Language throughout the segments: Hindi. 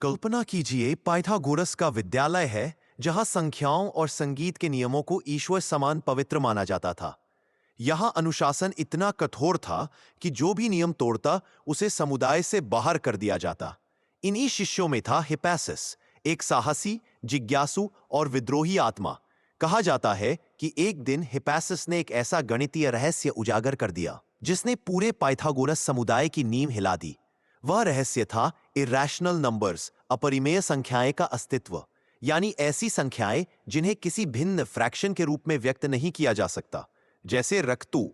कल्पना कीजिए पाइथागोरस का विद्यालय है जहां संख्याओं और संगीत के नियमों को ईश्वर समान पवित्र माना जाता था। यहां अनुशासन इतना कठोर था कि जो भी नियम तोड़ता उसे समुदाय से बाहर कर दिया जाता। इन्हीं शिष्यों में था हिपैसिस, एक साहसी, जिज्ञासु और विद्रोही आत्मा। कहा जाता है कि एक दिन हिपैसिस ने एक ऐसा गणितीय रहस्य उजागर कर दिया जिसने पूरे पाइथागोरस समुदाय की नींव हिला दी। वह रहस्य था इरैशनल नंबर्स, अपरिमेय संख्याएं का अस्तित्व, यानी ऐसी संख्याएं जिन्हें किसी भिन्न फ्रैक्शन के रूप में व्यक्त नहीं किया जा सकता, जैसे रक्तु।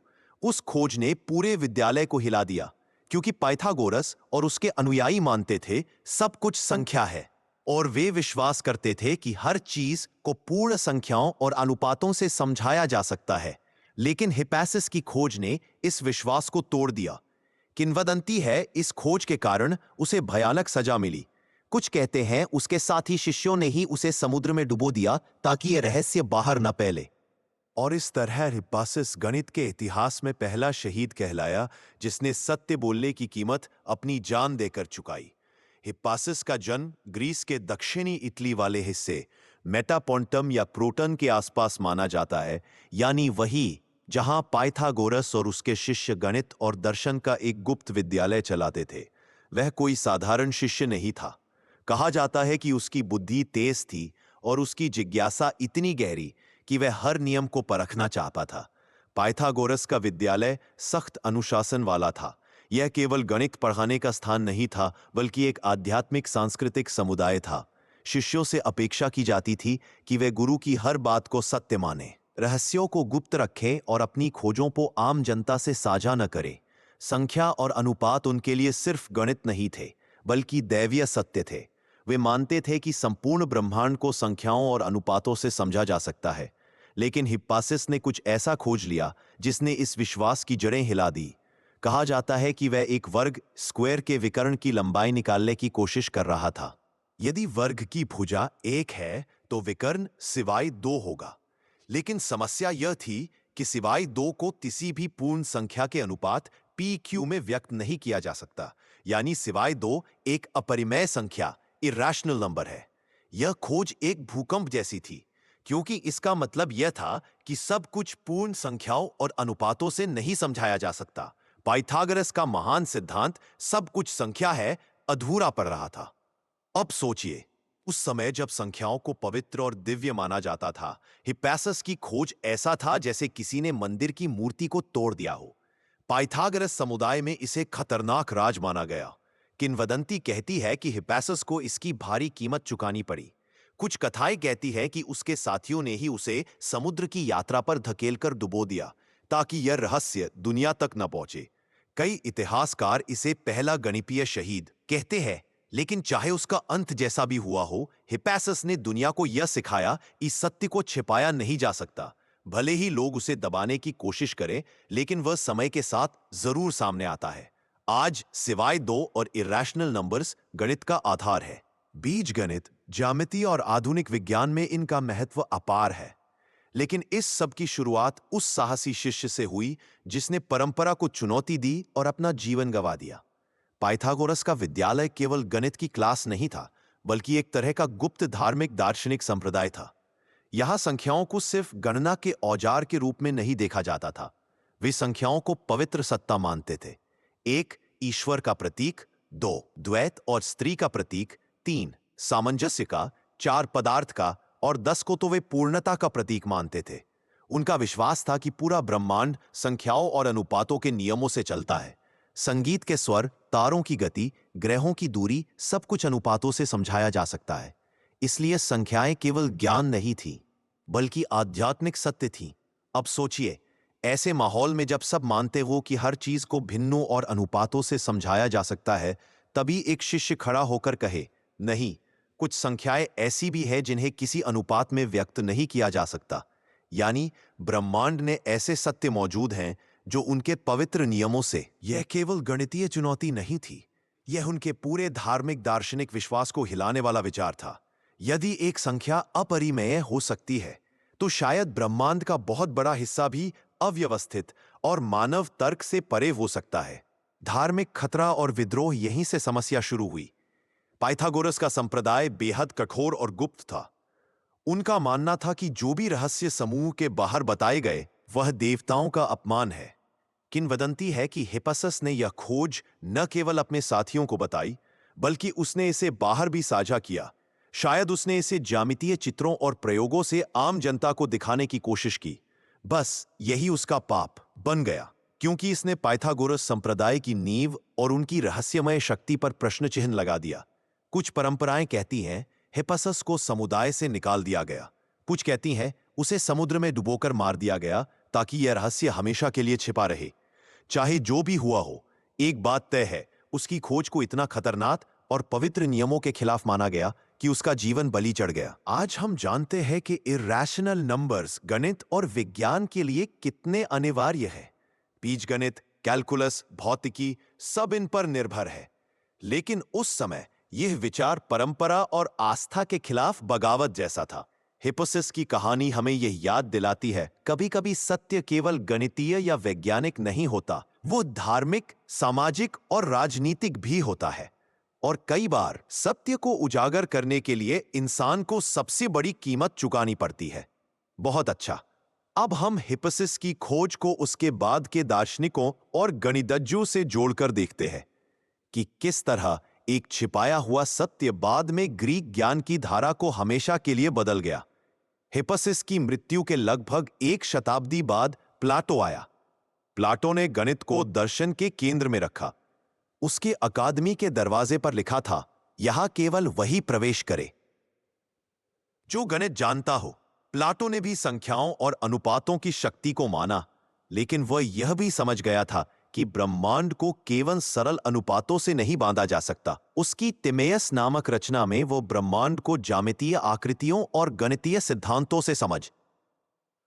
उस खोज ने पूरे विद्यालय को हिला दिया, क्योंकि पाइथागोरस और उसके अनुयायी मानते थे सब कुछ संख्या है, और वे विश्वास करते थे कि हर चीज को पूर्ण संख्याओं और अनुपातों से समझाया जा सकता है। लेकिन हिपैसिस की खोज ने इस विश्वास को तोड़ दिया। किंवदंती है इस खोज के कारण उसे भयानक सजा मिली। कुछ कहते हैं उसके साथी शिष्यों ने ही उसे समुद्र में डुबो दिया ताकि यह रहस्य बाहर न फैले। और इस तरह हिप्पासिस गणित के इतिहास में पहला शहीद कहलाया जिसने सत्य बोलने की कीमत अपनी जान देकर चुकाई। हिप्पासिस का जन्म ग्रीस के दक्षिणी इटली वाले हिस्से मेटापोंटम या प्रोटन के आसपास माना जाता है, यानी वही जहां पाइथागोरस और उसके शिष्य गणित और दर्शन का एक गुप्त विद्यालय चलाते थे। वह कोई साधारण शिष्य नहीं था। कहा जाता है कि उसकी बुद्धि तेज थी और उसकी जिज्ञासा इतनी गहरी कि वह हर नियम को परखना चाहता था। पाइथागोरस का विद्यालय सख्त अनुशासन वाला था। यह केवल गणित पढ़ाने का स्थान नहीं था, बल्कि एक आध्यात्मिक सांस्कृतिक समुदाय था। शिष्यों से अपेक्षा की जाती थी कि वे गुरु की हर बात को सत्य माने, रहस्यों को गुप्त रखें और अपनी खोजों को आम जनता से साझा न करें। संख्या और अनुपात उनके लिए सिर्फ गणित नहीं थे, बल्कि दैवीय सत्य थे। वे मानते थे कि संपूर्ण ब्रह्मांड को संख्याओं और अनुपातों से समझा जा सकता है। लेकिन हिप्पासिस ने कुछ ऐसा खोज लिया जिसने इस विश्वास की जड़ें हिला दी। कहा जाता है कि वह एक वर्ग स्क्वायर के विकर्ण की लंबाई निकालने की कोशिश कर रहा था। यदि वर्ग की भुजा 1 है तो विकर्ण सिवाय 2 होगा। लेकिन समस्या यह थी कि सिवाय 2 को किसी भी पूर्ण संख्या के अनुपात PQ में व्यक्त नहीं किया जा सकता, यानी सिवाय 2 एक अपरिमेय संख्या, इरैशनल नंबर है। यह खोज एक भूकंप जैसी थी, क्योंकि इसका मतलब यह था कि सब कुछ पूर्ण संख्याओं और अनुपातों से नहीं समझाया जा सकता। पाइथागोरस का महान सिद्धांत सब कुछ संख्या है अधूरा पड़ रहा था। अब सोचिए, उस समय जब संख्याओं को पवित्र और दिव्य माना जाता था, हिप्पासिस की खोज ऐसा था जैसे किसी ने मंदिर की मूर्ति को तोड़ दिया हो। पाइथागोरस समुदाय में इसे खतरनाक राज माना गया। किंवदंती कहती है कि हिप्पासिस को इसकी भारी कीमत चुकानी पड़ी। कुछ कथाएं कहती हैं कि उसके साथियों ने ही उसे समुद्र की यात्रा पर धकेलकर डुबो दिया ताकि यह रहस्य दुनिया तक न पहुंचे। कई इतिहासकार इसे पहला गणितीय शहीद कहते हैं। लेकिन चाहे उसका अंत जैसा भी हुआ हो, हिप्पासिस ने दुनिया को यह सिखाया कि सत्य को छिपाया नहीं जा सकता। भले ही लोग उसे दबाने की कोशिश करें, लेकिन वह समय के साथ जरूर सामने आता है। आज सिवाय 2 और इरैशनल नंबर्स गणित का आधार है। बीज गणित, ज्यामिति और आधुनिक विज्ञान में इनका महत्व अपार है। लेकिन इस सब की शुरुआत उस साहसी शिष्य से हुई जिसने परंपरा को चुनौती दी और अपना जीवन गंवा दिया। पाइथागोरस का विद्यालय केवल गणित की क्लास नहीं था, बल्कि एक तरह का गुप्त धार्मिक दार्शनिक संप्रदाय था। यहां संख्याओं को सिर्फ गणना के औजार के रूप में नहीं देखा जाता था। वे संख्याओं को पवित्र सत्ता मानते थे। 1 ईश्वर का प्रतीक, 2 द्वैत और स्त्री का प्रतीक, 3 सामंजस्य का, 4 पदार्थ का और 10 को तो वे पूर्णता का प्रतीक मानते थे। उनका विश्वास था कि पूरा ब्रह्मांड संख्याओं और अनुपातों के नियमों से चलता है। संगीत के स्वर, तारों की गति, ग्रहों की दूरी, सब कुछ अनुपातों से समझाया जा सकता है। इसलिए संख्याएं केवल ज्ञान नहीं थी, बल्कि आध्यात्मिक सत्य थी। अब सोचिए, ऐसे माहौल में जब सब मानते हो कि हर चीज को भिन्नों और अनुपातों से समझाया जा सकता है, तभी एक शिष्य खड़ा होकर कहे, नहीं, कुछ संख्याएं ऐसी भी है जिन्हें किसी अनुपात में व्यक्त नहीं किया जा सकता। यानी ब्रह्मांड में ऐसे सत्य मौजूद हैं जो उनके पवित्र नियमों से। यह केवल गणितीय चुनौती नहीं थी, यह उनके पूरे धार्मिक दार्शनिक विश्वास को हिलाने वाला विचार था। यदि एक संख्या अपरिमेय हो सकती है, तो शायद ब्रह्मांड का बहुत बड़ा हिस्सा भी अव्यवस्थित और मानव तर्क से परे हो सकता है। धार्मिक खतरा और विद्रोह यहीं से समस्या शुरू हुई। पाइथागोरस का संप्रदाय बेहद कठोर और गुप्त था। उनका मानना था कि जो भी रहस्य समूह के बाहर बताए गए वह देवताओं का अपमान है। किंवदंती है कि हिप्पासस ने यह खोज न केवल अपने साथियों को बताई, बल्कि उसने इसे बाहर भी साझा किया। शायद उसने इसे ज्यामितीय चित्रों और प्रयोगों से आम जनता को दिखाने की कोशिश की। बस यही उसका पाप बन गया, क्योंकि इसने पाइथागोरस संप्रदाय की नींव और उनकी रहस्यमय शक्ति पर प्रश्न चिन्ह लगा दिया। कुछ परंपराएं कहती हैं हिप्पासस को समुदाय से निकाल दिया गया। कुछ कहती हैं उसे समुद्र में डुबोकर मार दिया गया ताकि यह रहस्य हमेशा के लिए छिपा रहे। चाहे जो भी हुआ हो, एक बात तय है, उसकी खोज को इतना खतरनाक और पवित्र नियमों के खिलाफ माना गया कि उसका जीवन बलि चढ़ गया। आज हम जानते हैं कि इर्रेशनल नंबर्स गणित और विज्ञान के लिए कितने अनिवार्य है। बीजगणित, कैलकुलस, भौतिकी सब इन पर निर्भर है। लेकिन उस समय यह विचार परंपरा और आस्था के खिलाफ बगावत जैसा था। हिप्पासस की कहानी हमें यह याद दिलाती है, कभी-कभी सत्य केवल गणितीय या वैज्ञानिक नहीं होता, वो धार्मिक, सामाजिक और राजनीतिक भी होता है। और कई बार सत्य को उजागर करने के लिए इंसान को सबसे बड़ी कीमत चुकानी पड़ती है। बहुत अच्छा, अब हम हिप्पासस की खोज को उसके बाद के दार्शनिकों और गणितज्ञों से जोड़कर देखते हैं कि किस तरह एक छिपाया हुआ सत्य बाद में ग्रीक ज्ञान की धारा को हमेशा के लिए बदल गया। हिप्पासस की मृत्यु के लगभग 1 शताब्दी बाद प्लाटो आया। प्लाटो ने गणित को दर्शन के केंद्र में रखा। उसके अकादमी के दरवाजे पर लिखा था, यहां केवल वही प्रवेश करे जो गणित जानता हो। प्लाटो ने भी संख्याओं और अनुपातों की शक्ति को माना, लेकिन वह यह भी समझ गया था कि ब्रह्मांड को केवल सरल अनुपातों से नहीं बांधा जा सकता। उसकी तिमेयस नामक रचना में वो ब्रह्मांड को ज्यामितीय आकृतियों और गणितीय सिद्धांतों से समझ।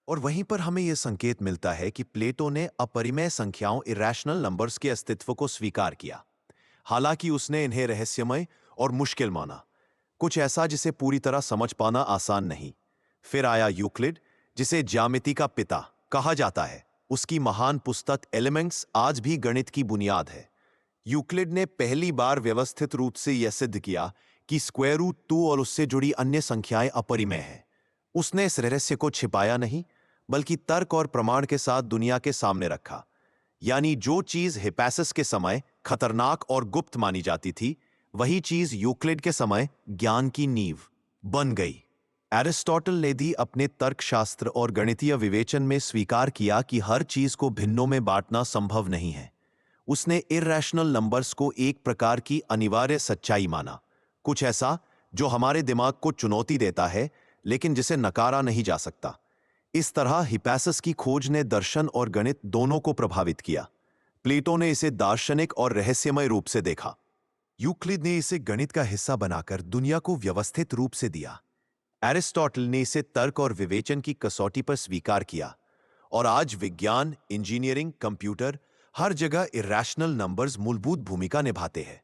और वहीं पर हमें यह संकेत मिलता है कि प्लेटो ने अपरिमेय संख्याओं इरेशनल नंबर्स के अस्तित्व को स्वीकार किया, हालांकि उसने इन्हें रहस्यमय और मुश्किल माना, कुछ ऐसा जिसे पूरी तरह समझ पाना आसान नहीं। फिर आया यूक्लिड, जिसे ज्यामिति का पिता कहा जाता है। उसकी महान पुस्तक एलिमेंट्स आज भी गणित की बुनियाद है। यूक्लिड ने पहली बार व्यवस्थित रूप से यह सिद्ध किया कि स्क्वायर रूट 2 और उससे जुड़ी अन्य संख्याएं अपरिमेय हैं। उसने इस रहस्य को छिपाया नहीं, बल्कि तर्क और प्रमाण के साथ दुनिया के सामने रखा। यानी जो चीज हिप्पासस के समय खतरनाक और गुप्त मानी जाती थी, वही चीज यूक्लिड के समय ज्ञान की नींव बन गई। एरिस्टोटल ने भी अपने तर्कशास्त्र और गणितीय विवेचन में स्वीकार किया कि हर चीज को भिन्नों में बांटना संभव नहीं है। उसने इर्रेशनल नंबर्स को एक प्रकार की अनिवार्य सच्चाई माना, कुछ ऐसा जो हमारे दिमाग को चुनौती देता है लेकिन जिसे नकारा नहीं जा सकता। इस तरह हिप्पासस की खोज ने दर्शन और गणित दोनों को प्रभावित किया। प्लेटो ने इसे दार्शनिक और रहस्यमय रूप से देखा। यूक्लिड ने इसे गणित का हिस्सा बनाकर दुनिया को व्यवस्थित रूप से दिया। एरिस्टोटल ने इसे तर्क और विवेचन की कसौटी पर स्वीकार किया। और आज विज्ञान, इंजीनियरिंग, कंप्यूटर हर जगह इरेशनल नंबर्स मूलभूत भूमिका निभाते हैं।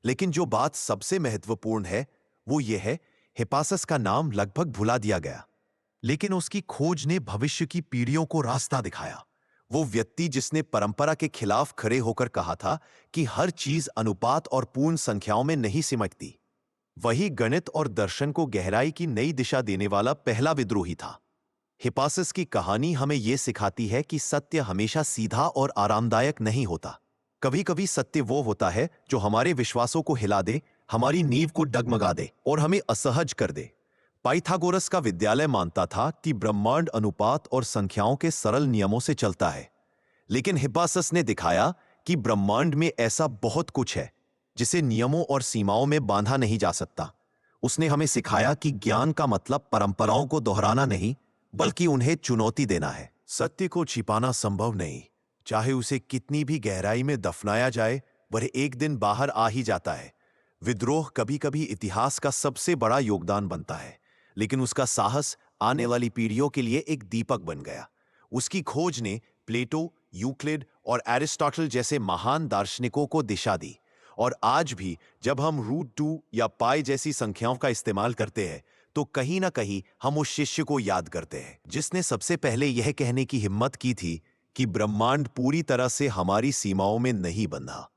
लेकिन जो बात सबसे महत्वपूर्ण है वो ये है, हिप्पासस का नाम लगभग भुला दिया गया, लेकिन उसकी खोज ने भविष्य की पीढ़ियों को रास्ता दिखाया। वो व्यक्ति जिसने परंपरा के खिलाफ खड़े होकर कहा था कि हर चीज अनुपात और पूर्ण संख्याओं में नहीं सिमटती, वही गणित और दर्शन को गहराई की नई दिशा देने वाला पहला विद्रोही था। हिप्पासस की कहानी हमें यह सिखाती है कि सत्य हमेशा सीधा और आरामदायक नहीं होता। कभी-कभी सत्य वो होता है जो हमारे विश्वासों को हिला दे, हमारी नींव को डगमगा दे और हमें असहज कर दे। पाइथागोरस का विद्यालय मानता था कि ब्रह्मांड अनुपात और संख्याओं के सरल नियमों से चलता है, लेकिन हिप्पासस ने दिखाया कि ब्रह्मांड में ऐसा बहुत कुछ है जिसे नियमों और सीमाओं में बांधा नहीं जा सकता। उसने हमें सिखाया कि ज्ञान का मतलब परंपराओं को दोहराना नहीं, बल्कि उन्हें चुनौती देना है। सत्य को छिपाना संभव नहीं, चाहे उसे कितनी भी गहराई में दफनाया जाए, वह एक दिन बाहर आ ही जाता है। विद्रोह कभी-कभी इतिहास का सबसे बड़ा योगदान बनता है, लेकिन उसका साहस आने वाली पीढ़ियों के लिए एक दीपक बन गया। उसकी खोज ने प्लेटो, यूक्लिड और एरिस्टोटल जैसे महान दार्शनिकों को दिशा दी। और आज भी जब हम √2 या पाई जैसी संख्याओं का इस्तेमाल करते हैं, तो कहीं ना कहीं हम उस शिष्य को याद करते हैं जिसने सबसे पहले यह कहने की हिम्मत की थी कि ब्रह्मांड पूरी तरह से हमारी सीमाओं में नहीं बंधा।